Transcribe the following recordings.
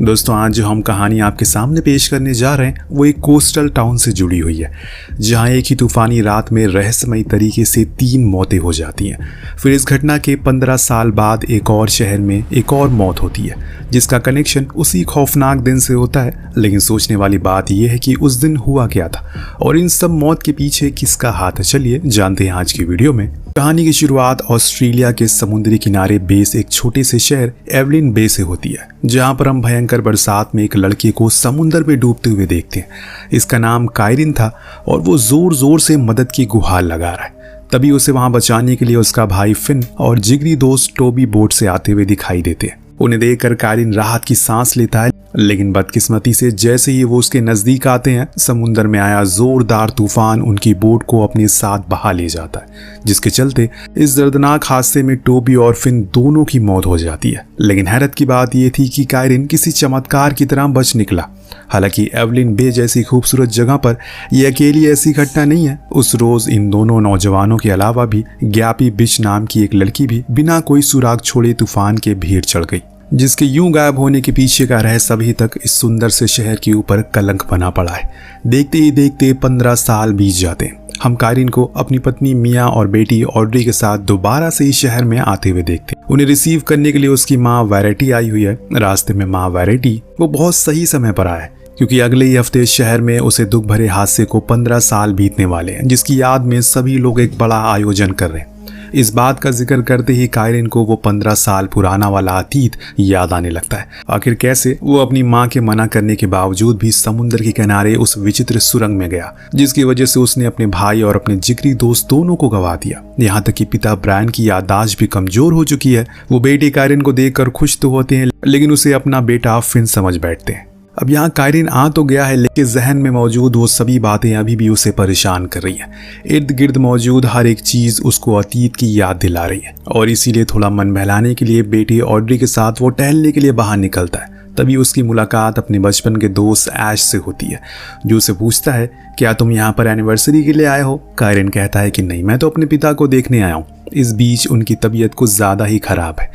दोस्तों आज जो हम कहानी आपके सामने पेश करने जा रहे हैं वो एक कोस्टल टाउन से जुड़ी हुई है, जहां एक ही तूफानी रात में रहस्यमयी तरीके से 3 मौतें हो जाती हैं। फिर इस घटना के 15 साल बाद एक और शहर में एक और मौत होती है, जिसका कनेक्शन उसी खौफनाक दिन से होता है। लेकिन सोचने वाली बात यह है कि उस दिन हुआ क्या था और इन सब मौत के पीछे किसका हाथ है। चलिए जानते हैं आज की वीडियो में। कहानी की शुरुआत ऑस्ट्रेलिया के समुद्री किनारे बेस एक छोटे से शहर एवलिन बे से होती है, जहां पर हम भयंकर बरसात में एक लड़के को समुद्र में डूबते हुए देखते हैं। इसका नाम कायरिन था और वो जोर जोर से मदद की गुहार लगा रहा है। तभी उसे वहां बचाने के लिए उसका भाई फिन और जिगरी दोस्त टोबी बोट से आते हुए दिखाई देते हैं। उन्हें देखकर कायरिन राहत की सांस लेता है, लेकिन बदकिस्मती से जैसे ही वो उसके नजदीक आते हैं, समुद्र में आया जोरदार तूफान उनकी बोट को अपने साथ बहा ले जाता है, जिसके चलते इस दर्दनाक हादसे में टोबी और फिन दोनों की मौत हो जाती है। लेकिन हैरत की बात यह थी कि कायरिन किसी चमत्कार की तरह बच निकला। हालांकि एवलिन बे जैसी खूबसूरत जगह पर यह अकेली ऐसी घटना नहीं है। उस रोज इन दोनों नौजवानों के अलावा भी ग्यापी बिच नाम की एक लड़की भी बिना कोई सुराग छोड़े तूफान के भीड़ चढ़ गई, जिसके यूं गायब होने के पीछे का रहस्य अभी तक इस सुंदर से शहर के ऊपर कलंक बना पड़ा है। देखते ही देखते 15 साल बीत जाते हैं। हम कायरिन को अपनी पत्नी मिया और बेटी ऑड्री के साथ दोबारा से इस शहर में आते हुए देखते हैं। उन्हें रिसीव करने के लिए उसकी माँ वैरेटी आई हुई है। रास्ते में माँ वैरेटी वो बहुत सही समय पर आया है, क्योंकि अगले ही हफ्ते शहर में उसे दुख भरे हादसे को 15 साल बीतने वाले हैं, जिसकी याद में सभी लोग एक बड़ा आयोजन कर रहे हैं। इस बात का जिक्र करते ही कायरिन को वो 15 साल पुराना वाला अतीत याद आने लगता है। आखिर कैसे वो अपनी माँ के मना करने के बावजूद भी समुद्र के किनारे उस विचित्र सुरंग में गया, जिसकी वजह से उसने अपने भाई और अपने जिगरी दोस्त दोनों को गंवा दिया। यहाँ तक कि पिता ब्रायन की याददाश्त भी कमजोर हो चुकी है। वो बेटे कायरिन को देखकर खुश तो होते हैं, लेकिन उसे अपना बेटा फिन समझ बैठते हैं। अब यहाँ कायरिन आ तो गया है, लेकिन जहन में मौजूद वो सभी बातें अभी भी उसे परेशान कर रही हैं। इर्द गिर्द मौजूद हर एक चीज उसको अतीत की याद दिला रही है, और इसीलिए थोड़ा मन बहलाने के लिए बेटी ऑड्री के साथ वो टहलने के लिए बाहर निकलता है। तभी उसकी मुलाकात अपने बचपन के दोस्त ऐश से होती है, जो उसे पूछता है, क्या तुम यहाँ पर एनिवर्सरी के लिए आए हो? कायरिन कहता है कि नहीं, मैं तो अपने पिता को देखने आया हूँ। इस बीच उनकी तबीयत कुछ ज़्यादा ही खराब है।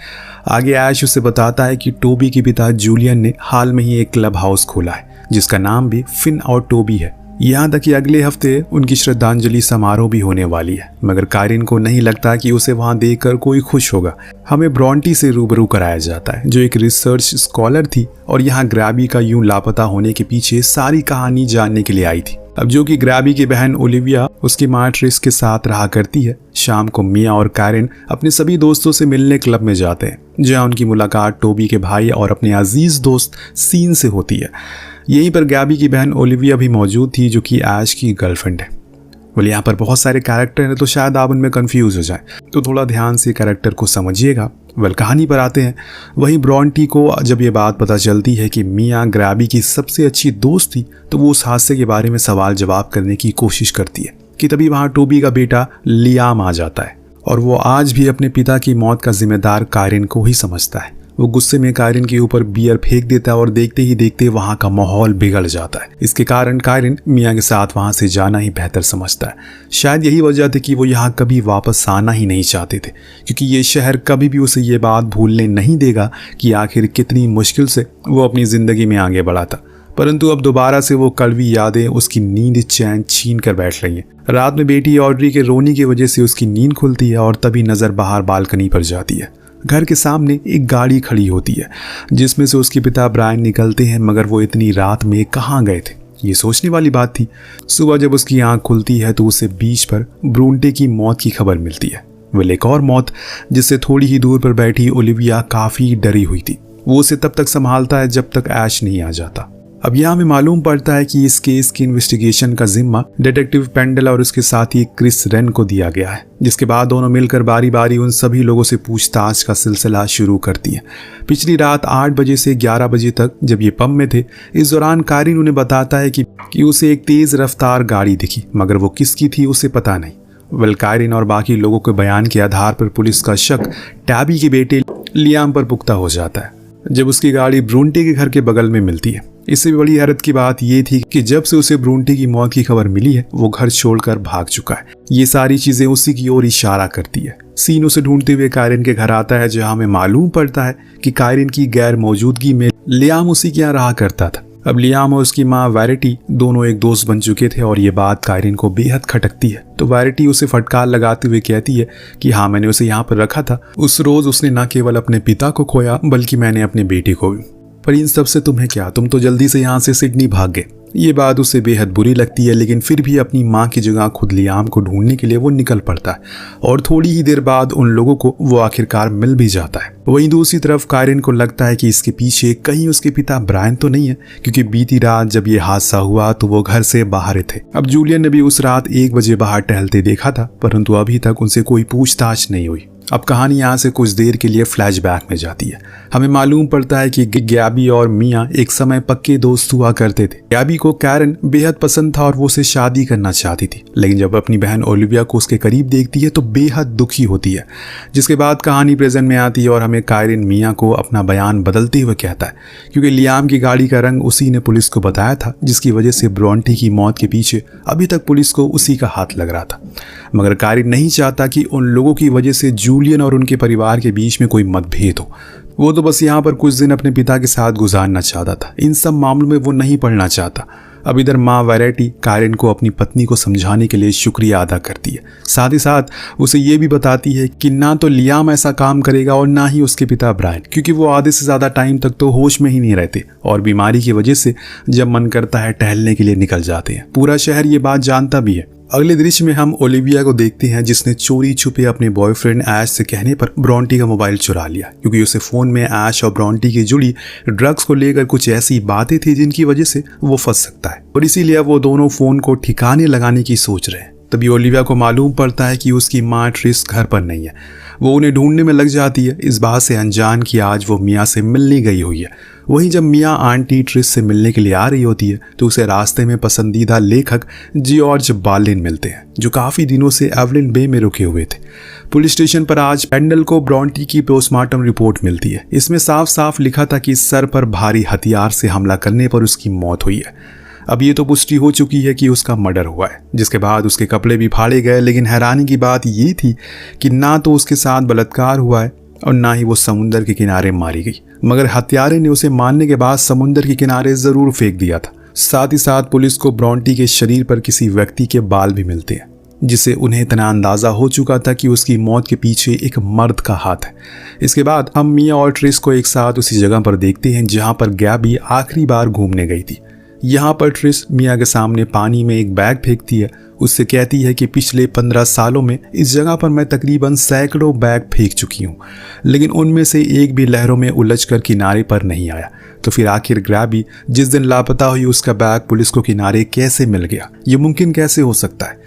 आगे ऐश उसे बताता है कि टोबी के पिता जूलियन ने हाल में ही एक क्लब हाउस खोला है, जिसका नाम भी फिन और टोबी है। यहाँ तक कि अगले हफ्ते उनकी श्रद्धांजलि समारोह भी होने वाली है, मगर कायरिन को नहीं लगता कि उसे वहाँ देखकर कोई खुश होगा। हमें ब्रॉन्टी से रूबरू कराया जाता है, जो एक रिसर्च स्कॉलर थी और यहाँ ग्रैबी का यूं लापता होने के पीछे सारी कहानी जानने के लिए आई थी। अब जो कि ग्रैबी की बहन ओलिविया उसकी माँ ट्रिस के साथ रहा करती है। शाम को मिया और कायरिन अपने सभी दोस्तों से मिलने क्लब में जाते हैं, जहाँ उनकी मुलाकात टोबी के भाई और अपने अजीज दोस्त सीन से होती है। यहीं पर ग्रैबी की बहन ओलिविया भी मौजूद थी, जो कि ऐश की गर्लफ्रेंड है। बोले यहाँ पर बहुत सारे कैरेक्टर हैं, तो शायद आप उनमें कंफ्यूज हो जाए, तो थोड़ा ध्यान से कैरेक्टर को समझिएगा। कहानी पर आते हैं। वहीं ब्रॉन्टी को जब ये बात पता चलती है कि मिया ग्रैबी की सबसे अच्छी दोस्त थी, तो वो उस हादसे के बारे में सवाल जवाब करने की कोशिश करती है कि तभी वहाँ टोबी का बेटा लियाम आ जाता है, और वो आज भी अपने पिता की मौत का जिम्मेदार कायरिन को ही समझता है। वो गुस्से में कायरिन के ऊपर बियर फेंक देता है और देखते ही देखते वहाँ का माहौल बिगड़ जाता है। इसके कारण कायरिन मिया के साथ वहाँ से जाना ही बेहतर समझता है। शायद यही वजह थी कि वो यहाँ कभी वापस आना ही नहीं चाहते थे, क्योंकि ये शहर कभी भी उसे ये बात भूलने नहीं देगा कि आखिर कितनी मुश्किल से वो अपनी ज़िंदगी में आगे बढ़ा था। परंतु अब दोबारा से वो कड़वी यादें उसकी नींद चैन छीन कर बैठ रही हैं। रात में बेटी ऑड्री के रोने की वजह से उसकी नींद खुलती है, और तभी नज़र बाहर बालकनी पर जाती है। घर के सामने एक गाड़ी खड़ी होती है, जिसमें से उसके पिता ब्रायन निकलते हैं, मगर वो इतनी रात में कहाँ गए थे, ये सोचने वाली बात थी। सुबह जब उसकी आंख खुलती है तो उसे बीच पर ब्रूंटे की मौत की खबर मिलती है। वह एक और मौत, जिससे थोड़ी ही दूर पर बैठी ओलिविया काफ़ी डरी हुई थी। वो उसे तब तक संभालता है जब तक ऐश नहीं आ जाता। अब यहाँ हमें मालूम पड़ता है कि इस केस की इन्वेस्टिगेशन का जिम्मा डिटेक्टिव पेंडल और उसके साथी क्रिस रेन को दिया गया है, जिसके बाद दोनों मिलकर बारी बारी उन सभी लोगों से पूछताछ का सिलसिला शुरू करती है। पिछली रात 8 बजे से 11 बजे तक जब ये पब में थे, इस दौरान कायरिन उन्हें बताता है कि उसे एक तेज रफ्तार गाड़ी दिखी, मगर वो किसकी थी उसे पता नहीं। कायरिन और बाकी लोगों के बयान के आधार पर पुलिस का शक टैबी के बेटे लियाम पर पुख्ता हो जाता है, जब उसकी गाड़ी ब्रूंटे के घर के बगल में मिलती है। इससे बड़ी हैरत की बात यह थी कि जब से उसे ब्रूंटे की मौत की खबर मिली है, वो घर छोड़कर भाग चुका है। ये सारी चीजें उसी की ओर इशारा करती है। सीन उसे ढूंढते हुए कायरिन के घर आता है, जहां हमें मालूम पड़ता है कि कायरिन की गैर मौजूदगी में लियाम उसी के यहाँ रहा करता था। अब लियाम और उसकी माँ वैरिटी दोनों एक दोस्त बन चुके थे और ये बात कायरिन को बेहद खटकती है। तो वैरिटी उसे फटकार लगाते हुए कहती है कि हाँ, मैंने उसे यहाँ पर रखा था। उस रोज उसने न केवल अपने पिता को खोया बल्कि मैंने अपने बेटे को भी। पर इन सब से तुम्हें क्या, तुम तो जल्दी से यहाँ से सिडनी भाग गए। ये बात उसे बेहद बुरी लगती है, लेकिन फिर भी अपनी माँ की जगह खुद लियाम को ढूंढने के लिए वो निकल पड़ता है और थोड़ी ही देर बाद उन लोगों को वो आखिरकार मिल भी जाता है। वहीं दूसरी तरफ कायरिन को लगता है कि इसके पीछे कहीं उसके पिता ब्रायन तो नहीं है, क्योंकि बीती रात जब ये हादसा हुआ तो वो घर से बाहर थे। अब जूलियन ने भी उस रात 1 बजे बाहर टहलते देखा था, परंतु अभी तक उनसे कोई पूछताछ नहीं हुई। अब कहानी यहाँ से कुछ देर के लिए फ्लैशबैक में जाती है। हमें मालूम पड़ता है कि गैबी और मिया एक समय पक्के दोस्त हुआ करते थे। गैबी को कैरन बेहद पसंद था और वो उसे शादी करना चाहती थी, लेकिन जब अपनी बहन ओलिविया को उसके करीब देखती है तो बेहद दुखी होती है। जिसके बाद कहानी प्रेजेंट में आती है और हमें कायरिन मिया को अपना बयान बदलते हुए कहता है, क्योंकि लियाम की गाड़ी का रंग उसी ने पुलिस को बताया था, जिसकी वजह से ब्रॉन्टी की मौत के पीछे अभी तक पुलिस को उसी का हाथ लग रहा था। मगर कायरिन नहीं चाहता कि उन लोगों की वजह से जूलियन और उनके परिवार के बीच में कोई मतभेद हो। वो तो बस यहाँ पर कुछ दिन अपने पिता के साथ गुजारना चाहता था। इन सब मामलों में वो नहीं पड़ना चाहता। अब इधर माँ वैरिटी कायरिन को अपनी पत्नी को समझाने के लिए शुक्रिया अदा करती है। साथ ही साथ उसे ये भी बताती है कि ना तो लियाम ऐसा काम करेगा और ना ही उसके पिता ब्रायन, क्योंकि वो आधे से ज़्यादा टाइम तक तो होश में ही नहीं रहते और बीमारी की वजह से जब मन करता है टहलने के लिए निकल जाते हैं। पूरा शहर ये बात जानता भी है। अगले दृश्य में हम ओलिविया को देखते हैं, जिसने चोरी छुपे अपने बॉयफ्रेंड ऐश से कहने पर ब्रॉन्टी का मोबाइल चुरा लिया, क्योंकि उसे फोन में ऐश और ब्रॉन्टी की जुड़ी ड्रग्स को लेकर कुछ ऐसी बातें थी जिनकी वजह से वो फंस सकता है और इसीलिए वो दोनों फोन को ठिकाने लगाने की सोच रहे हैं। तभी ओलिविया को मालूम पड़ता है कि उसकी माँ ट्रिस घर पर नहीं है। वो उन्हें ढूंढने में लग जाती है, इस बात से अनजान कि आज वो मिया से मिलने गई हुई है। वहीं जब मिया आंटी ट्रिस से मिलने के लिए आ रही होती है तो उसे रास्ते में पसंदीदा लेखक जॉर्ज बार्लिन मिलते हैं, जो काफ़ी दिनों से एवलिन बे में रुके हुए थे। पुलिस स्टेशन पर आज पेंडल को ब्रॉन्टी की पोस्टमार्टम रिपोर्ट मिलती है। इसमें साफ साफ लिखा था कि सर पर भारी हथियार से हमला करने पर उसकी मौत हुई है। अब ये तो पुष्टि हो चुकी है कि उसका मर्डर हुआ है, जिसके बाद उसके कपड़े भी फाड़े गए। लेकिन हैरानी की बात ये थी कि ना तो उसके साथ बलात्कार हुआ है और ना ही वो समुंदर के किनारे मारी गई, मगर हत्यारे ने उसे मारने के बाद समुंदर के किनारे जरूर फेंक दिया था। साथ ही साथ पुलिस को ब्रॉन्टी के शरीर पर किसी व्यक्ति के बाल भी मिलते हैं, जिससे उन्हें इतना अंदाजा हो चुका था कि उसकी मौत के पीछे एक मर्द का हाथ है। इसके बाद हम मिया और ट्रिस को एक साथ उसी जगह पर देखते हैं जहां पर गैबी आखिरी बार घूमने गई थी। यहाँ पर ट्रिस मिया के सामने पानी में एक बैग फेंकती है। उससे कहती है कि पिछले 15 सालों में इस जगह पर मैं तकरीबन सैकड़ों बैग फेंक चुकी हूँ, लेकिन उनमें से एक भी लहरों में उलझकर किनारे पर नहीं आया। तो फिर आखिर गैबी जिस दिन लापता हुई उसका बैग पुलिस को किनारे कैसे मिल गया? ये मुमकिन कैसे हो सकता है?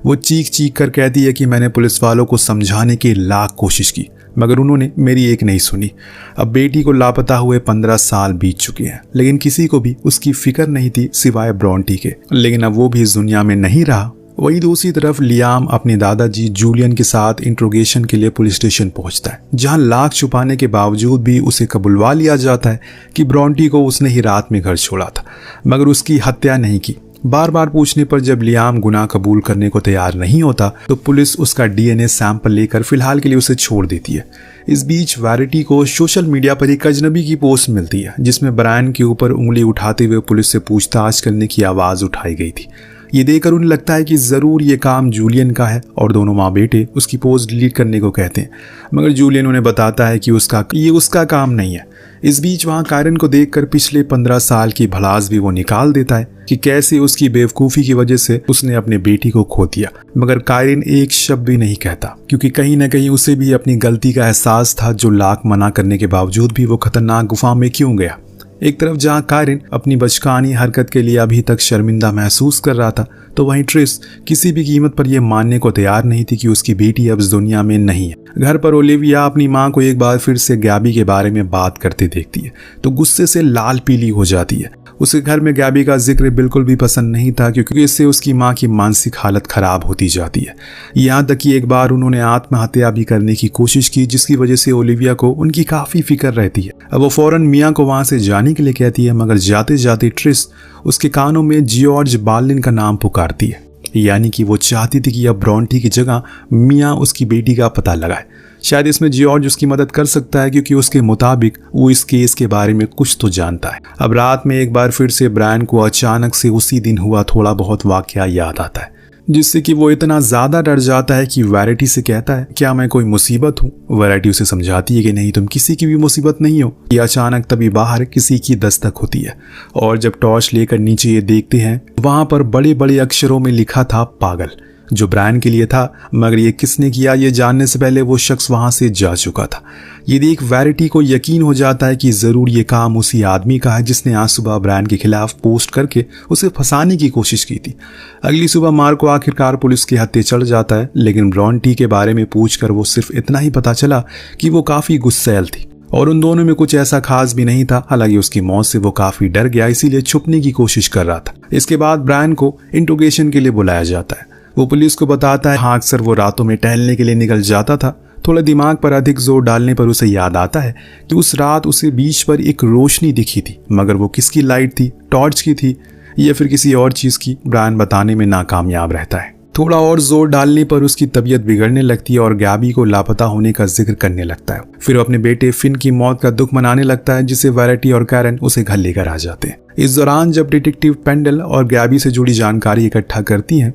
वो चीख चीख कर कहती है कि मैंने पुलिस वालों को समझाने की लाख कोशिश की, मगर उन्होंने मेरी एक नहीं सुनी। अब बेटी को लापता हुए 15 साल बीत चुके हैं, लेकिन किसी को भी उसकी फिक्र नहीं थी सिवाय ब्रॉन्टी के। लेकिन अब वो भी इस दुनिया में नहीं रहा। वहीं दूसरी तरफ लियाम अपने दादाजी जूलियन के साथ इंट्रोगेशन के लिए पुलिस स्टेशन पहुंचता है, जहां लाख छुपाने के बावजूद भी उसे कबुलवा लिया जाता है कि ब्रॉन्टी को उसने ही रात में घर छोड़ा था, मगर उसकी हत्या नहीं की। बार बार पूछने पर जब लियाम गुनाह कबूल करने को तैयार नहीं होता तो पुलिस उसका डीएनए सैंपल लेकर फिलहाल के लिए उसे छोड़ देती है। इस बीच वैरिटी को सोशल मीडिया पर एक अजनबी की पोस्ट मिलती है, जिसमें ब्रायन के ऊपर उंगली उठाते हुए पुलिस से पूछताछ करने की आवाज़ उठाई गई थी। ये देखकर उन्हें लगता है कि ज़रूर ये काम जूलियन का है और दोनों माँ बेटे उसकी पोस्ट डिलीट करने को कहते हैं, मगर जूलियन उन्हें बताता है कि ये उसका काम नहीं है। इस बीच वहाँ कायरिन को देखकर पिछले 15 साल की भड़ास भी वो निकाल देता है कि कैसे उसकी बेवकूफ़ी की वजह से उसने अपने बेटी को खो दिया, मगर कायरिन एक शब्द भी नहीं कहता, क्योंकि कहीं ना कहीं उसे भी अपनी गलती का एहसास था, जो लाख मना करने के बावजूद भी वो खतरनाक गुफा में क्यों गया। एक तरफ जहाँ कायरिन अपनी बचकानी हरकत के लिए अभी तक शर्मिंदा महसूस कर रहा था, तो वहीं ट्रिस किसी भी कीमत पर यह मानने को तैयार नहीं थी कि उसकी बेटी अब इस दुनिया में नहीं है। घर पर ओलिविया अपनी माँ को एक बार फिर से गैबी के बारे में बात करते देखती है तो गुस्से से लाल पीली हो जाती है। उसे घर में गैबी का जिक्र बिल्कुल भी पसंद नहीं था, क्योंकि इससे उसकी माँ की मानसिक हालत खराब होती जाती है। यहाँ तक कि एक बार उन्होंने आत्महत्या भी करने की कोशिश की, जिसकी वजह से ओलिविया को उनकी काफ़ी फिक्र रहती है। अब वो फौरन मिया को वहाँ से जाने के लिए कहती है, मगर जाते जाते ट्रिस उसके कानों में जॉर्ज बार्लिन का नाम पुकारती है, यानी कि वो चाहती थी कि अब ब्रॉन्टी की जगह मिया उसकी बेटी का पता लगाए। शायद इसमें जॉर्ज उसकी मदद कर सकता है क्योंकि उसके मुताबिक वो इस केस के बारे में कुछ तो जानता है। अब रात में एक बार फिर से ब्रायन को अचानक से उसी दिन हुआ थोड़ा बहुत वाकया याद आता है, जिससे कि वो इतना ज्यादा डर जाता है कि वैराइटी से कहता है, क्या मैं कोई मुसीबत हूँ? वैराइटी उसे समझाती है कि नहीं, तुम किसी की भी मुसीबत नहीं हो। ये अचानक तभी बाहर किसी की दस्तक होती है और जब टॉर्च लेकर नीचे ये देखते हैं, वहां पर बड़े बड़े अक्षरों में लिखा था पागल, जो ब्रायन के लिए था, मगर ये किसने किया ये जानने से पहले वो शख्स वहां से जा चुका था। ये देख वैराइटी को यकीन हो जाता है कि जरूर ये काम उसी आदमी का है जिसने आज सुबह ब्रायन के खिलाफ पोस्ट करके उसे फंसाने की कोशिश की थी। अगली सुबह मार्को आखिरकार पुलिस के हत्थे चढ़ जाता है, लेकिन ब्रॉन्टी के बारे में पूछकर वो सिर्फ इतना ही पता चला कि वो काफी गुस्सैल थी और उन दोनों में कुछ ऐसा खास भी नहीं था। हालांकि उसकी मौत से वो काफी डर गया, इसीलिए छुपने की कोशिश कर रहा था। इसके बाद ब्रायन को इंट्रोगेशन के लिए बुलाया जाता है। वो पुलिस को बताता है हाँ, अक्सर वो रातों में टहलने के लिए निकल जाता था। थोड़ा दिमाग पर अधिक जोर डालने पर उसे याद आता है कि उस रात उसे बीच पर एक रोशनी दिखी थी, मगर वो किसकी लाइट थी? टॉर्च की थी या फिर किसी और चीज की? ब्रायन बताने में नाकामयाब रहता है। थोड़ा और जोर डालने पर उसकी तबीयत बिगड़ने लगती है और गैबी को लापता होने का जिक्र करने लगता है। फिर अपने बेटे फिन की मौत का दुख मनाने लगता है, जिसे वैराइटी और कैरन उसे घर लेकर आ जाते हैं। इस दौरान जब डिटेक्टिव पेंडल और गैबी से जुड़ी जानकारी इकट्ठा करती हैं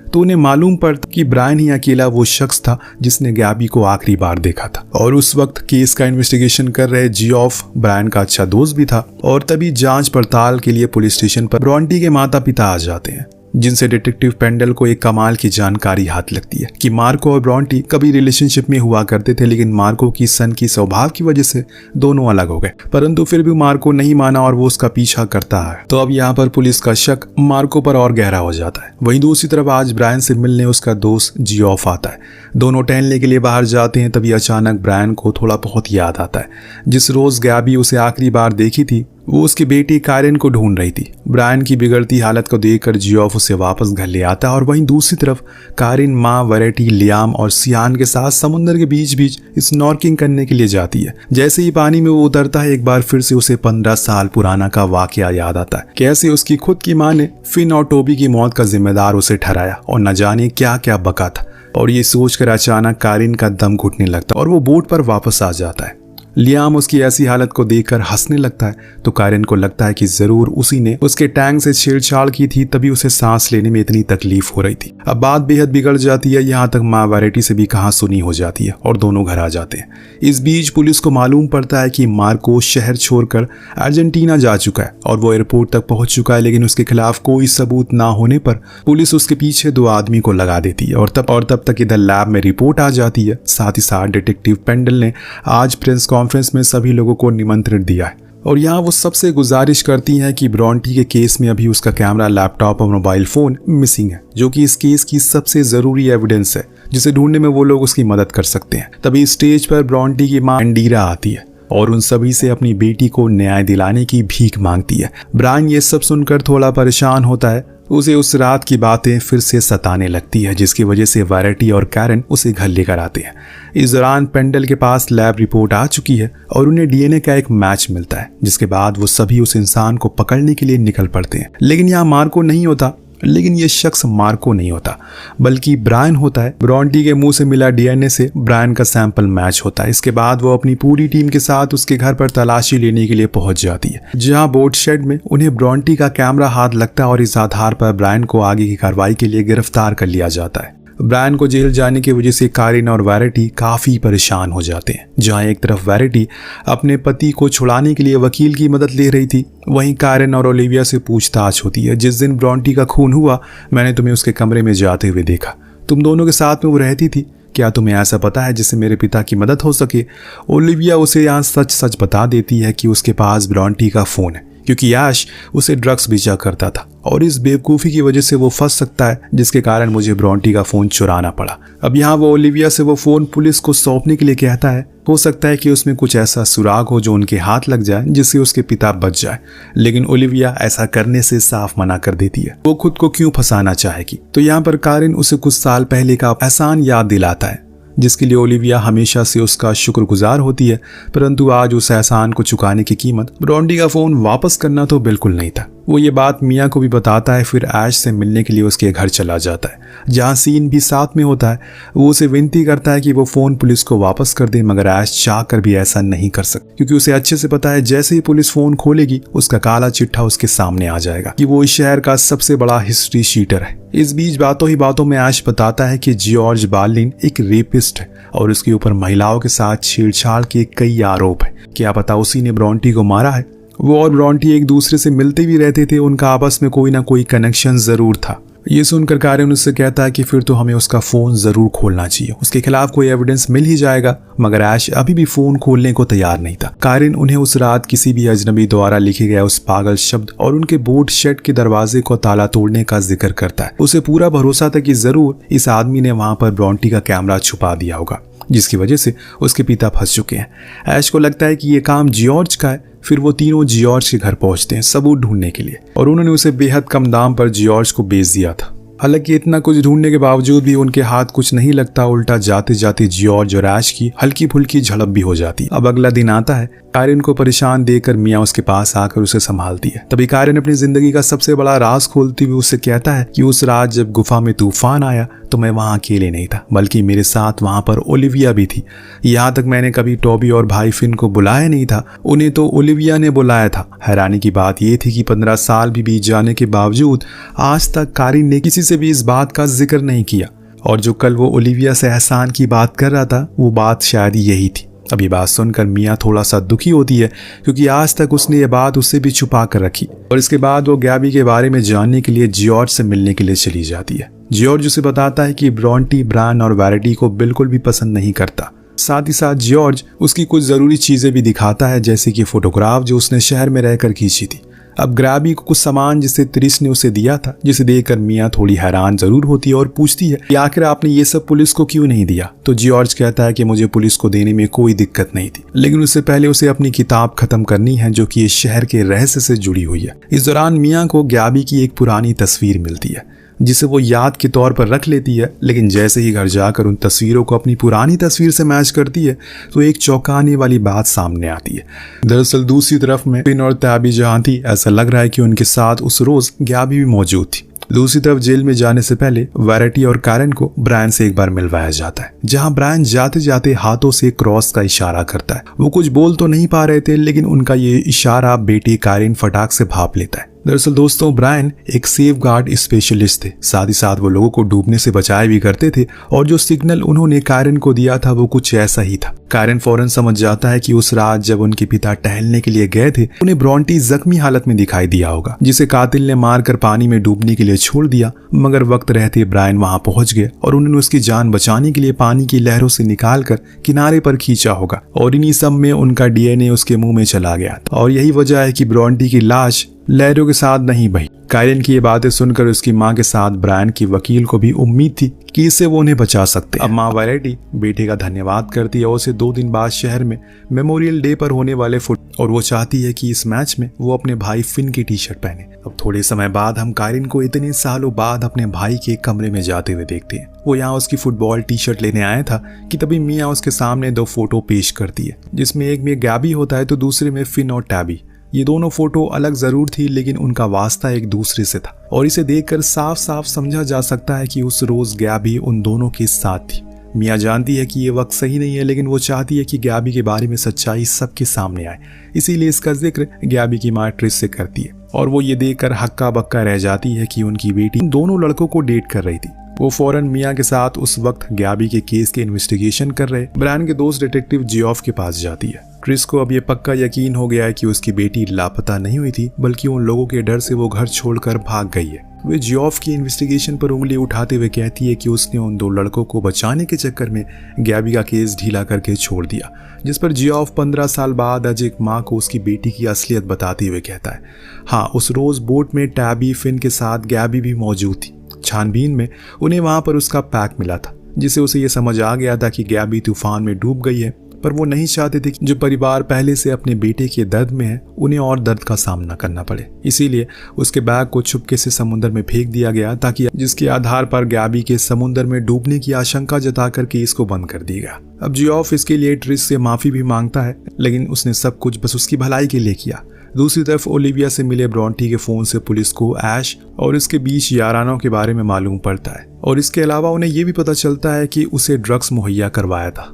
तो उन्हें मालूम पड़ता कि ब्रायन ही अकेला वो शख्स था जिसने गैबी को आखिरी बार देखा था और उस वक्त केस का इन्वेस्टिगेशन कर रहे जियोफ ब्रायन का अच्छा दोस्त भी था। और तभी जांच पड़ताल के लिए पुलिस स्टेशन पर ब्रॉन्टी के माता पिता आ जाते हैं, जिनसे डिटेक्टिव पेंडल को एक कमाल की जानकारी हाथ लगती है कि मार्को और ब्रॉन्टी कभी रिलेशनशिप में हुआ करते थे, लेकिन मार्को की सन की स्वभाव की वजह से दोनों अलग हो गए। परंतु फिर भी मार्को नहीं माना और वो उसका पीछा करता है। तो अब यहाँ पर पुलिस का शक मार्को पर और गहरा हो जाता है। वहीं दूसरी तरफ आज ब्रायन से मिलने उसका दोस्त जियोफ आता है। दोनों टहलने के लिए बाहर जाते हैं, तभी अचानक ब्रायन को थोड़ा बहुत याद आता है। जिस रोज गैबी उसे आखिरी बार देखी थी, वो उसकी बेटी कायरन को ढूंढ रही थी। ब्रायन की बिगड़ती हालत को देखकर जियोफ उसे वापस घर ले आता है और वहीं दूसरी तरफ कायरन माँ वैराइटी, लियाम और सियान के साथ समुद्र के बीच बीच स्नॉर्किंग करने के लिए जाती है। जैसे ही पानी में वो उतरता है, एक बार फिर से उसे 15 साल पुराना का वाकया याद आता है। कैसे उसकी खुद की माँ ने फिन और टोबी की मौत का जिम्मेदार उसे ठहराया और न जाने क्या क्या बका था। और ये सोचकर अचानक कायरन का दम घुटने लगता और वो बोट पर वापस आ जाता है। लियाम उसकी ऐसी हालत को देखकर हंसने लगता है, तो कायरन को लगता है कि जरूर उसी ने उसके टैंक से छेड़छाड़ की थी, तभी उसे सांस लेने में इतनी तकलीफ हो रही थी। अब बात बेहद बिगड़ जाती है, यहाँ तक माँ वैराइटी से भी कहाँ सुनी हो जाती है और दोनों घर आ जाते हैं। इस बीच पुलिस को मालूम पड़ता है कि मार्को शहर छोड़कर अर्जेंटीना जा चुका है और वो एयरपोर्ट तक पहुंच चुका है, लेकिन उसके खिलाफ कोई सबूत ना होने पर पुलिस उसके पीछे 2 आदमी को लगा देती है। और तब तक इधर लैब में रिपोर्ट आ जाती है। साथ ही साथ डिटेक्टिव पेंडल ने आज प्रेस कॉन्फ्रेंस में सभी लोगों को निमंत्रण दिया है और यहाँ वो सबसे गुजारिश करती हैं कि ब्रॉन्टी के केस में अभी उसका कैमरा, लैपटॉप और मोबाइल फोन मिसिंग है, जो कि इस केस की सबसे जरूरी एविडेंस है, जिसे ढूंढने में वो लोग उसकी मदद कर सकते हैं। तभी स्टेज पर ब्रॉन्टी की मां एंडीरा आती है और उन सभी से अपनी बेटी को न्याय दिलाने की भीख मांगती है। ब्रायन ये सब सुनकर थोड़ा परेशान होता है। उसे उस रात की बातें फिर से सताने लगती है, जिसकी वजह से वैराइटी और कैरन उसे घर लेकर आते हैं। इस दौरान पेंडल के पास लैब रिपोर्ट आ चुकी है और उन्हें डीएनए का एक मैच मिलता है, जिसके बाद वो सभी उस इंसान को पकड़ने के लिए निकल पड़ते हैं। लेकिन यहाँ मार्को नहीं होता। लेकिन ये शख्स मार्को नहीं होता, बल्कि ब्रायन होता है। ब्रॉन्टी के मुंह से मिला डीएनए से ब्रायन का सैंपल मैच होता है। इसके बाद वो अपनी पूरी टीम के साथ उसके घर पर तलाशी लेने के लिए पहुंच जाती है, जहां बोट शेड में उन्हें ब्रॉन्टी का कैमरा हाथ लगता है और इस आधार पर ब्रायन को आगे की कार्रवाई के लिए गिरफ्तार कर लिया जाता है। ब्रायन को जेल जाने की वजह से कायरन और वैराइटी काफी परेशान हो जाते हैं। जहां एक तरफ वैराइटी अपने पति को छुड़ाने के लिए वकील की मदद ले रही थी, वहीं कायरन और ओलिविया से पूछताछ होती है। जिस दिन ब्रॉन्टी का खून हुआ, मैंने तुम्हें उसके कमरे में जाते हुए देखा। तुम दोनों के साथ में वो रहती थी। क्या तुम्हें ऐसा पता है जिससे मेरे पिता की मदद हो सके? ओलिविया उसे यहाँ सच बता देती है कि उसके पास ब्रॉन्टी का फोन है, क्योंकि ऐश उसे ड्रग्स बेचा करता था और इस बेवकूफ़ी की वजह से वो फंस सकता है, जिसके कारण मुझे ब्रॉन्टी का फ़ोन चुराना पड़ा। अब यहाँ वो ओलिविया से वो फ़ोन पुलिस को सौंपने के लिए कहता है। हो सकता है कि उसमें कुछ ऐसा सुराग हो जो उनके हाथ लग जाए, जिससे उसके पिता बच जाए, लेकिन ओलिविया ऐसा करने से साफ मना कर देती है। वो खुद को क्यों फंसाना चाहेगी? तो यहाँ पर कायरन उसे कुछ साल पहले का एहसान याद दिलाता है, जिसके लिए ओलिविया हमेशा से उसका शुक्रगुजार होती है। परंतु आज उस एहसान को चुकाने की कीमत ब्रॉन्टी का फ़ोन वापस करना तो बिल्कुल नहीं था। वो ये बात मिया को भी बताता है, फिर ऐश से मिलने के लिए उसके घर चला जाता है, जहाँ सीन भी साथ में होता है। वो उसे विनती करता है कि वो फ़ोन पुलिस को वापस कर दे, मगर ऐश चाह कर भी ऐसा नहीं कर सकता, क्योंकि उसे अच्छे से पता है जैसे ही पुलिस फ़ोन खोलेगी उसका काला चिट्ठा उसके सामने आ जाएगा कि वो इस शहर का सबसे बड़ा हिस्ट्री शीटर है। इस बीच बातों ही बातों में ऐश बताता है कि जॉर्ज बार्लिन एक रेपिस्ट है और उसके ऊपर महिलाओं के साथ छेड़छाड़ के कई आरोप है। क्या पता उसी ने ब्रॉन्टी को मारा है। वो और ब्रॉन्टी एक दूसरे से मिलते भी रहते थे, उनका आपस में कोई ना कोई कनेक्शन जरूर था। ये सुनकर कारिन उससे कहता है कि फिर तो हमें उसका फोन जरूर खोलना चाहिए, उसके खिलाफ कोई एविडेंस मिल ही जाएगा। मगर ऐश अभी भी फोन खोलने को तैयार नहीं था। कारिन उन्हें उस रात किसी भी अजनबी द्वारा लिखे गए उस पागल शब्द और उनके बोट शेड के दरवाजे को ताला तोड़ने का जिक्र करता है। उसे पूरा भरोसा था कि जरूर इस आदमी ने वहां पर ब्रॉन्टी का कैमरा छुपा दिया होगा, जिसकी वजह से उसके पिता फंस चुके हैं। ऐश को लगता है कि ये काम जॉर्ज का है। फिर वो तीनों जॉर्ज के घर पहुंचते हैं सबूत ढूंढने के लिए, और उन्होंने उसे बेहद कम दाम पर जॉर्ज को बेच दिया था। हालांकि इतना कुछ ढूंढने के बावजूद भी उनके हाथ कुछ नहीं लगता, उल्टा जाते जाते जॉर्ज और ऐश की हल्की फुल्की झड़प भी हो जाती। अब अगला दिन आता है। कारिन को परेशान देखकर मिया उसके पास आकर उसे संभालती है। तभी कारिन अपनी जिंदगी का सबसे बड़ा राज खोलती हुए उससे कहता है कि उस रात जब गुफा में तूफान आया तो मैं वहां अकेले नहीं था, बल्कि मेरे साथ वहां पर ओलिविया भी थी। यहाँ तक मैंने कभी टॉबी और भाई फिन को बुलाया नहीं था, उन्हें तो ओलिविया ने बुलाया था। हैरानी की बात यह थी कि 15 साल भी बीत जाने के बावजूद आज तक कारिन ने किसी से भी इस बात का जिक्र नहीं किया, और जो कल वो ओलिविया से एहसान की बात कर रहा था वो बात शायद यही थी। अब ये बात सुनकर मिया थोड़ा सा दुखी होती है, क्योंकि आज तक उसने ये बात उससे भी छुपा कर रखी। और इसके बाद वो गैबी के बारे में जानने के लिए जॉर्ज से मिलने के लिए चली जाती है। जॉर्ज उसे बताता है कि ब्रॉन्टी ब्रायन और वैरेटी को बिल्कुल भी पसंद नहीं करता। साथ ही साथ जॉर्ज उसकी कुछ जरूरी चीजें भी दिखाता है, जैसे कि फोटोग्राफ जो उसने शहर में रहकर खींची थी। अब ग्रैबी को कुछ सामान जिसे त्रिश ने उसे दिया था, जिसे देखकर मिया थोड़ी हैरान जरूर होती है और पूछती है कि आखिर आपने ये सब पुलिस को क्यों नहीं दिया। तो जॉर्ज कहता है कि मुझे पुलिस को देने में कोई दिक्कत नहीं थी, लेकिन उससे पहले उसे अपनी किताब खत्म करनी है जो कि इस शहर के रहस्य से जुड़ी हुई है। इस दौरान मिया को ग्रैबी की एक पुरानी तस्वीर मिलती है, जिसे वो याद के तौर पर रख लेती है, लेकिन जैसे ही घर जाकर उन तस्वीरों को अपनी पुरानी तस्वीर से मैच करती है तो एक चौंकाने वाली बात सामने आती है। दरअसल दूसरी तरफ में फिन और टैबी जहाँ थी, ऐसा लग रहा है कि उनके साथ उस रोज गैबी भी मौजूद थी। दूसरी तरफ जेल में जाने से पहले वैरेटी और कारिन को ब्रायन से एक बार मिलवाया जाता है, जहां ब्रायन जाते जाते हाथों से क्रॉस का इशारा करता है। वो कुछ बोल तो नहीं पा रहे थे, लेकिन उनका ये इशारा बेटी कारिन फटाक से भाप लेता है। दरअसल दोस्तों, ब्रायन एक सेफ गार्ड स्पेशलिस्ट थे, साथ ही साथ वो लोगों को डूबने से बचाए भी करते थे, और जो सिग्नल उन्होंने कारिन को दिया था वो कुछ ऐसा ही था। कारिन फौरन समझ जाता है कि उस रात जब उनके पिता टहलने के लिए गए थे, उन्हें ब्रॉन्टी जख्मी हालत में दिखाई दिया होगा, जिसे कातिल ने मारकर पानी में डूबने के लिए छोड़ दिया। मगर वक्त रहते ब्रायन वहां पहुंच गए और उन्होंने उसकी जान बचाने के लिए पानी की लहरों से निकालकर किनारे पर खींचा होगा, और इन्हीं सब में उनका डीएनए उसके मुंह में चला गया। और यही वजह है कि ब्रॉन्टी की लाश लहरों के साथ नहीं बही। कारिन की ये बातें सुनकर उसकी मां के साथ ब्रायन की वकील को भी उम्मीद थी कि इससे वो उन्हें बचा सकते। अब मां वैरेटी बेटे का धन्यवाद करती है और उसे 2 दिन बाद शहर में मेमोरियल डे पर होने वाले और वो चाहती है कि इस मैच में वो अपने भाई फिन की टी शर्ट पहने। अब थोड़े समय बाद हम कारिन को इतने सालों बाद अपने भाई के कमरे में जाते हुए देखते हैं। वो यहाँ उसकी फुटबॉल टी शर्ट लेने आया था कि तभी मिया उसके सामने 2 फोटो पेश करती है, जिसमें एक में गैबी होता है तो दूसरे में फिन और टैबी। ये दोनों फोटो अलग जरूर थी, लेकिन उनका वास्ता एक दूसरे से था, और इसे देखकर साफ साफ समझा जा सकता है कि उस रोज गैबी उन दोनों के साथ थी। मिया जानती है कि ये वक्त सही नहीं है, लेकिन वो चाहती है कि गैबी के बारे में सच्चाई सबके सामने आए, इसीलिए इसका जिक्र गैबी की मां ट्रिश से करती है, और वो ये देखकर हक्का बक्का रह जाती है कि उनकी बेटी दोनों लड़कों को डेट कर रही थी। वो फौरन मिया के साथ उस वक्त गैबी के केस के इन्वेस्टिगेशन कर रहे ब्रायन के दोस्त डिटेक्टिव जियोफ के पास जाती है। ट्रिश को अब ये पक्का यकीन हो गया है कि उसकी बेटी लापता नहीं हुई थी, बल्कि उन लोगों के डर से वो घर छोड़कर भाग गई है। वे जियोफ की इन्वेस्टिगेशन पर उंगली उठाते हुए कहती है कि उसने उन 2 लड़कों को बचाने के चक्कर में गैबी का केस ढीला करके छोड़ दिया, जिस पर जियोफ 15 साल बाद आज एक माँ को उसकी बेटी की असलियत बताते हुए कहता है, हाँ, उस रोज बोट में टैबी फिन के साथ गैबी भी मौजूद थी। छानबीन में उन्हें वहां पर उसका पैक मिला था, जिससे उसे ये समझ आ गया था कि गैबी तूफान में डूब गई है, पर वो नहीं चाहते थे कि जो परिवार पहले से अपने बेटे के दर्द में है उन्हें और दर्द का सामना करना पड़े। इसीलिए उसके बैग को चुपके से समुद्र में फेंक दिया गया, ताकि जिसके आधार पर गैबी के समुद्र में डूबने की आशंका जताकर केस को बंद कर दिया। अब जियोफ इसके लिए ट्रिश से माफी भी मांगता है, लेकिन उसने सब कुछ बस उसकी भलाई के लिए किया। दूसरी तरफ ओलिविया से मिले ब्रॉन्टी के फोन से पुलिस को ऐश और इसके बीच यारानों के बारे में मालूम पड़ता है और इसके अलावा उन्हें यह भी पता चलता है कि उसे ड्रग्स मुहैया करवाया था।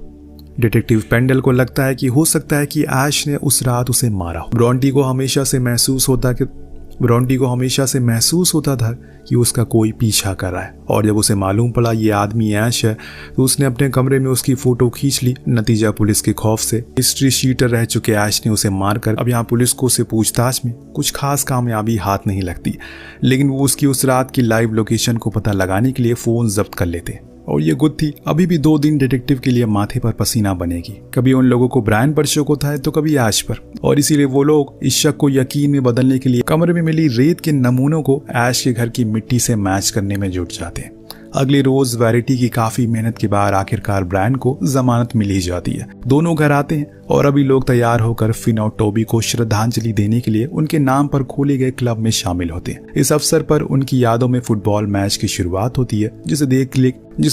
डिटेक्टिव पेंडल को लगता है कि हो सकता है कि ऐश ने उस रात उसे मारा हो। ब्रॉन्टी को हमेशा से महसूस होता था कि उसका कोई पीछा कर रहा है और जब उसे मालूम पड़ा ये आदमी ऐश है तो उसने अपने कमरे में उसकी फोटो खींच ली। नतीजा पुलिस के खौफ से हिस्ट्री शीटर रह चुके ऐश ने उसे मारकर अब यहाँ पुलिस को उसे पूछताछ में कुछ खास कामयाबी हाथ नहीं लगती, लेकिन वो उसकी उस रात की लाइव लोकेशन को पता लगाने के लिए फोन जब्त कर लेते और ये गुत्थी अभी भी 2 दिन डिटेक्टिव के लिए माथे पर पसीना बनेगी। कभी उन लोगों को ब्रायन पर शक होता है तो कभी ऐश पर, और इसीलिए वो लोग इस शक को यकीन में बदलने के लिए कमरे में मिली रेत के नमूनों को ऐश के घर की मिट्टी से मैच करने में जुट जाते हैं। अगले रोज वैरिटी की काफी मेहनत के बाद आखिरकार ब्रायन को जमानत मिल ही जाती है। दोनों घर आते हैं और अभी लोग तैयार होकर फिन और टोबी को श्रद्धांजलि देने के लिए उनके नाम पर खोले गए क्लब में शामिल होते हैं। इस अवसर पर उनकी यादों में फुटबॉल मैच की शुरुआत होती है जिसे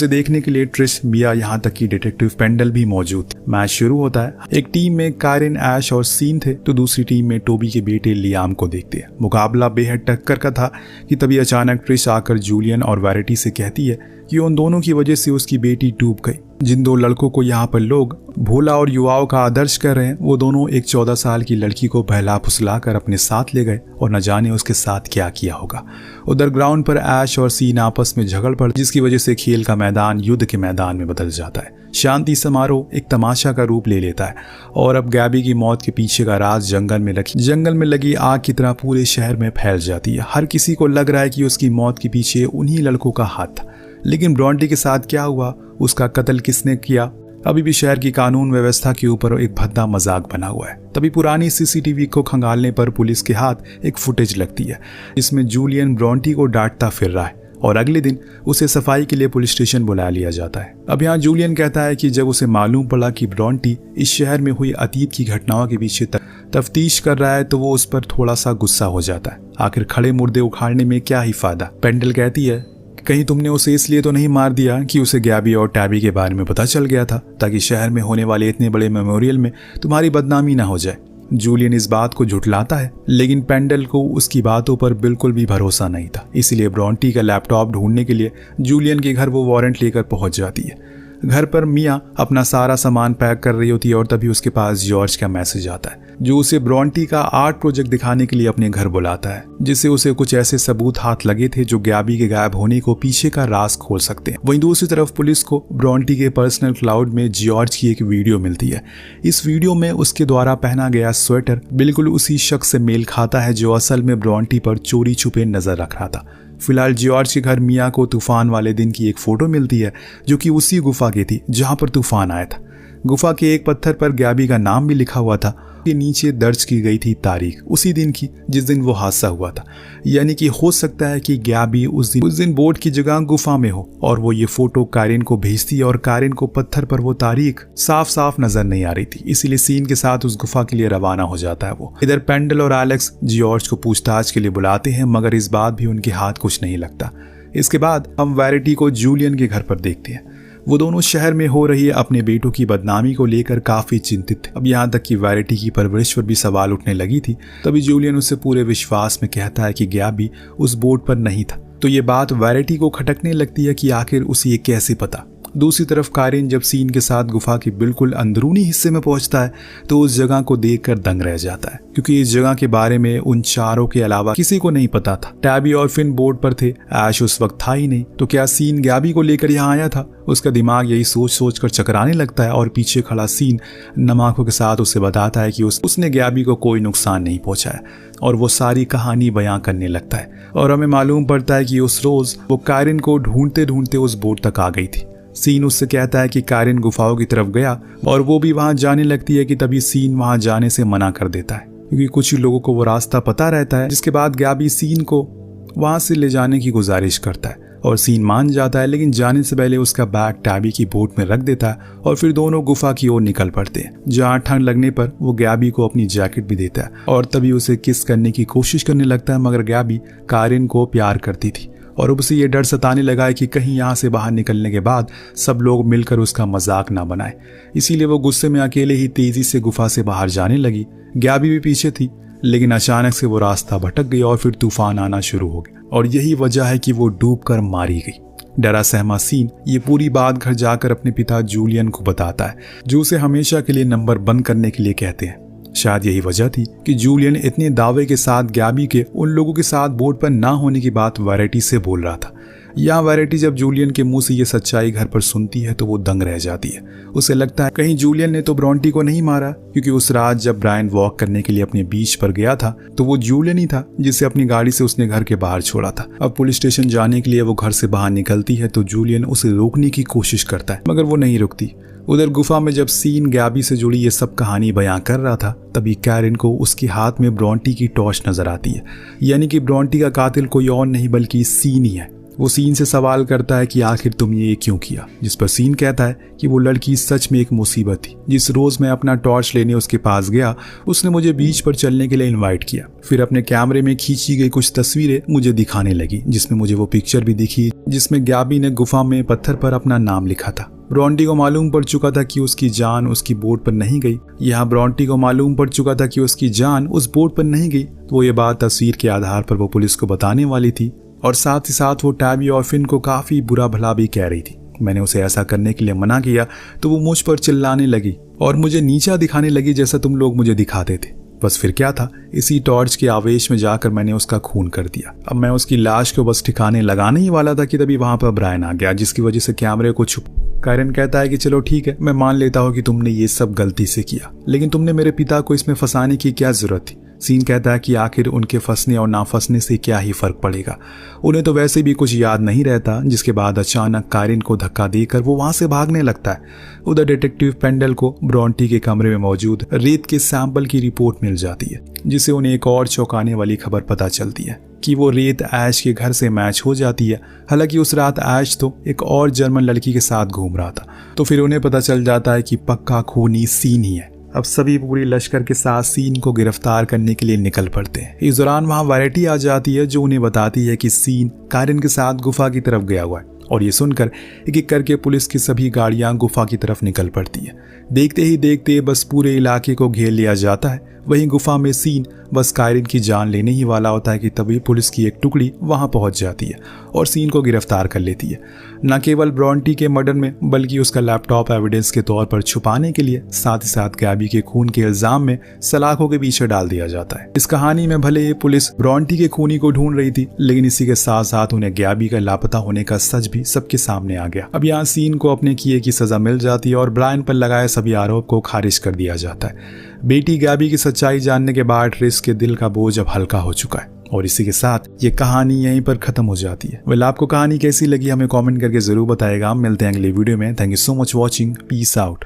देखने के लिए ट्रिश, मिया, यहाँ तक कि डिटेक्टिव पेंडल भी मौजूद थे। मैच शुरू होता है। एक टीम में कारिन, ऐश और सीन थे तो दूसरी टीम में टोबी के बेटे लियाम को देखते हैं। मुकाबला बेहद टक्कर का था कि तभी अचानक ट्रिश आकर जूलियन और वैरिटी से कहती है कि उन दोनों की वजह से उसकी बेटी डूब गई। जिन 2 लड़कों को यहाँ पर लोग भोला और युवाओं का आदर्श कर रहे हैं वो दोनों एक 14 साल की लड़की को बहला फुसला कर अपने साथ ले गए और न जाने उसके साथ क्या किया होगा। उधर ग्राउंड पर ऐश और सीन आपस में झगड़ पड़ जिसकी वजह से खेल का मैदान युद्ध के मैदान में बदल जाता है। शांति समारोह एक तमाशा का रूप ले लेता है और अब गैबी की मौत के पीछे का राज जंगल में लगी आग की तरह पूरे शहर में फैल जाती है। हर किसी को लग रहा है कि उसकी मौत के पीछे उन्हीं लड़कों का हाथ था, लेकिन ब्रॉन्टी के साथ क्या हुआ, उसका कत्ल किसने किया, अभी भी शहर की कानून व्यवस्था के ऊपर एक भद्दा मजाक बना हुआ है। तभी पुरानी सीसीटीवी को खंगालने पर पुलिस के हाथ एक फुटेज लगती है जिसमें जूलियन ब्रॉन्टी को डांटता फिर रहा है और अगले दिन उसे सफाई के लिए पुलिस स्टेशन बुला लिया जाता है। अब यहाँ जूलियन कहता है कि जब उसे मालूम पड़ा कि ब्रॉन्टी इस शहर में हुई अतीत की घटनाओं के पीछे तफ्तीश कर रहा है तो वो उस पर थोड़ा सा गुस्सा हो जाता है। आखिर खड़े मुर्दे उखाड़ने में क्या ही फायदा। पेंडल कहती है कहीं तुमने उसे इसलिए तो नहीं मार दिया कि उसे गैबी और टैबी के बारे में पता चल गया था ताकि शहर में होने वाले इतने बड़े मेमोरियल में तुम्हारी बदनामी ना हो जाए। जूलियन इस बात को झुठलाता है, लेकिन पेंडल को उसकी बातों पर बिल्कुल भी भरोसा नहीं था। इसीलिए ब्रॉन्टी का लैपटॉप ढूंढने के लिए जूलियन के घर वो वारंट लेकर पहुंच जाती है। घर पर मिया अपना सारा सामान पैक कर रही होती है और तभी उसके पास जॉर्ज का मैसेज आता है जो उसे ब्रॉन्टी का आर्ट प्रोजेक्ट दिखाने के लिए अपने घर बुलाता है, जिससे उसे कुछ ऐसे सबूत हाथ लगे थे जो गैबी के गायब होने को पीछे का राज खोल सकते हैं। वहीं दूसरी तरफ पुलिस को ब्रॉन्टी के पर्सनल क्लाउड में जॉर्ज की एक वीडियो मिलती है। इस वीडियो में उसके द्वारा पहना गया स्वेटर बिल्कुल उसी शख्स से मेल खाता है जो असल में ब्रॉन्टी पर चोरी छुपे नजर रख रहा था। फिलहाल जॉर्ज के घर मिया को तूफान वाले दिन की एक फोटो मिलती है जो कि उसी गुफा की थी जहां पर तूफान आया था। गुफा के एक पत्थर पर गैबी का नाम भी लिखा हुआ था। के नीचे दर्ज की गई थी तारीख उसी दिन की जिस दिन वो हादसा हुआ था, यानी कि हो सकता है कि गैबी उस दिन बोट की जगह गुफा में हो और वो ये फोटो कारिन को भेजती और कारिन को पत्थर पर वो तारीख साफ साफ नजर नहीं आ रही थी, इसीलिए सीन के साथ उस गुफा के लिए रवाना हो जाता है वो। इधर पेंडल और एलेक्स जॉर्ज को पूछताछ के लिए बुलाते हैं मगर इस बात भी उनके हाथ कुछ नहीं लगता। इसके बाद हम वैरिटी को जूलियन के घर पर देखते हैं। वो दोनों शहर में हो रही अपने बेटों की बदनामी को लेकर काफी चिंतित थे। अब यहाँ तक कि वैरिटी की परवरिश पर भी सवाल उठने लगी थी। तभी जूलियन उससे पूरे विश्वास में कहता है कि गैबी उस बोट पर नहीं था, तो ये बात वैरिटी को खटकने लगती है कि आखिर उसे ये कैसे पता। दूसरी तरफ कारिन जब सीन के साथ गुफा के बिल्कुल अंदरूनी हिस्से में पहुंचता है तो उस जगह को देखकर दंग रह जाता है, क्योंकि इस जगह के बारे में उन चारों के अलावा किसी को नहीं पता था। टैबी और फिन बोर्ड पर थे, ऐश उस वक्त था ही नहीं, तो क्या सीन गैबी को लेकर यहाँ आया था? उसका दिमाग यही सोच सोच कर चकराने लगता है और पीछे खड़ा सीन नम आंखों के साथ उसे बताता है कि उसने गैबी को कोई नुकसान नहीं पहुंचाया और वो सारी कहानी बयां करने लगता है। और हमें मालूम पड़ता है कि उस रोज वो कारिन को ढूंढते ढूंढते उस बोट तक आ गई थी। सीन उससे कहता है कि कारिन गुफाओं की तरफ गया और वो भी वहां जाने लगती है कि तभी सीन वहां जाने से मना कर देता है, क्योंकि कुछ ही लोगों को वो रास्ता पता रहता है। जिसके बाद गैबी सीन को वहां से ले जाने की गुजारिश करता है और सीन मान जाता है, लेकिन जाने से पहले उसका बैग टैबी की बोट में रख देता है और फिर दोनों गुफा की ओर निकल पड़ते हैं, जहां ठंड लगने पर वो गैबी को अपनी जैकेट भी देता है और तभी उसे किस करने की कोशिश करने लगता है। मगर गैबी कारिन को प्यार करती थी और अब उसे ये डर सताने लगा है कि कहीं यहाँ से बाहर निकलने के बाद सब लोग मिलकर उसका मजाक ना बनाए। इसीलिए वो गुस्से में अकेले ही तेजी से गुफा से बाहर जाने लगी। गैबी भी पीछे थी। लेकिन अचानक से वो रास्ता भटक गई और फिर तूफान आना शुरू हो गया और यही वजह है कि वो डूबकर मारी गई। डरा सहमा सीन ये पूरी बात घर जाकर अपने पिता जूलियन को बताता है, जो उसे हमेशा के लिए नंबर बंद करने के लिए कहते हैं। शायद यही वजह थी कि जूलियन इतने दावे के साथ गैबी के उन लोगों के साथ बोट पर ना होने की बात वैराइटी से बोल रहा था। या वैराइटी जब जूलियन के मुंह से ये सच्चाई घर पर सुनती है तो वो दंग रह जाती है। उसे लगता है कहीं जूलियन ने तो ब्रॉन्टी को नहीं मारा, क्योंकि उस रात जब ब्रायन वॉक करने के लिए अपने बीच पर गया था तो वो जूलियन ही था जिसे अपनी गाड़ी से उसने घर के बाहर छोड़ा था। अब पुलिस स्टेशन जाने के लिए वो घर से बाहर निकलती है तो जूलियन उसे रोकने की कोशिश करता है, मगर वो नहीं रुकती। उधर गुफा में जब सीन गैबी से जुड़ी ये सब कहानी बयां कर रहा था तभी कैरन को उसके हाथ में ब्रॉन्टी की टॉर्च नजर आती है, यानी कि ब्रॉन्टी का कातिल कोई और नहीं बल्कि सीन ही है। वो सीन से सवाल करता है कि आखिर तुमने ये क्यों किया, जिस पर सीन कहता है कि वो लड़की सच में एक मुसीबत थी। जिस रोज मैं अपना टॉर्च लेने उसके पास गया उसने मुझे बीच पर चलने के लिए इनवाइट किया, फिर अपने कैमरे में खींची गई कुछ तस्वीरें मुझे दिखाने लगी, जिसमें मुझे वो पिक्चर भी दिखी जिसमें गैबी ने गुफा में पत्थर पर अपना नाम लिखा था। ब्रॉन्टी को मालूम पड़ चुका था कि उसकी जान उसकी बोट पर नहीं गई। यहाँ ब्रॉन्टी को मालूम पड़ चुका था कि उसकी जान उस बोट पर नहीं गई, तो वो ये बात तस्वीर के आधार पर वो पुलिस को बताने वाली थी और साथ ही साथ वो टैबी और फिन को काफी बुरा भला भी कह रही थी। मैंने उसे ऐसा करने के लिए मना किया तो वो मुझ पर चिल्लाने लगी और मुझे नीचा दिखाने लगी जैसा तुम लोग मुझे दिखाते थे। बस फिर क्या था, इसी टॉर्च के आवेश में जाकर मैंने उसका खून कर दिया। अब मैं उसकी लाश को बस ठिकाने लगाने ही वाला था कि तभी वहां पर ब्रायन आ गया, जिसकी वजह से कैमरे को छुप। कैरन कहता है कि चलो ठीक है, मैं मान लेता हूँ कि तुमने ये सब गलती से किया, लेकिन तुमने मेरे पिता को इसमें फंसाने की क्या जरूरत थी। सीन कहता है कि आखिर उनके फंसने और ना फंसने से क्या ही फर्क पड़ेगा, उन्हें तो वैसे भी कुछ याद नहीं रहता। जिसके बाद अचानक कैरन को धक्का देकर वो वहां से भागने लगता है। उधर डिटेक्टिव पेंडल को ब्रॉन्टी के कमरे में मौजूद रेत के सैंपल की रिपोर्ट मिल जाती है, जिससे उन्हें एक और चौंकाने वाली खबर पता चलती है कि वो रेत ऐश के घर से मैच हो जाती है। हालांकि उस रात ऐश तो एक और जर्मन लड़की के साथ घूम रहा था, तो फिर उन्हें पता चल जाता है कि पक्का खूनी सीन ही है। अब सभी पूरी लश्कर के साथ सीन को गिरफ्तार करने के लिए निकल पड़ते हैं। इस दौरान वहां वैराइटी आ जाती है जो उन्हें बताती है कि सीन कैरन के साथ गुफा की तरफ गया हुआ है, और ये सुनकर एक एक करके पुलिस की सभी गाड़ियां गुफा की तरफ निकल पड़ती है। देखते ही देखते बस पूरे इलाके को घेर लिया जाता है। वहीं गुफा में सीन बस कैरन की जान लेने ही वाला होता है कि तभी पुलिस की एक टुकड़ी वहां पहुंच जाती है और सीन को गिरफ्तार कर लेती है। न केवल ब्रॉन्टी के मर्डर में बल्कि उसका लैपटॉप एविडेंस के तौर पर छुपाने के लिए साथ ही साथ गैबी के खून के इल्जाम में सलाखों के पीछे डाल दिया जाता है। इस कहानी में भले ही पुलिस ब्रॉन्टी के खूनी को ढूंढ रही थी, लेकिन इसी के साथ साथ उन्हें गैबी का लापता होने का सच भी सबके सामने आ गया। अब यहाँ सीन को अपने किए की सजा मिल जाती है और ब्रायन पर लगाए सभी आरोप को खारिज कर दिया जाता है। बेटी गैबी की सच्चाई जानने के बाद ट्रिस के दिल का बोझ अब हल्का हो चुका है और इसी के साथ ये कहानी यहीं पर खत्म हो जाती है। वेल, आपको कहानी कैसी लगी हमें कमेंट करके जरूर बताएगा। मिलते हैं अगले वीडियो में। Thank you so much watching. Peace out.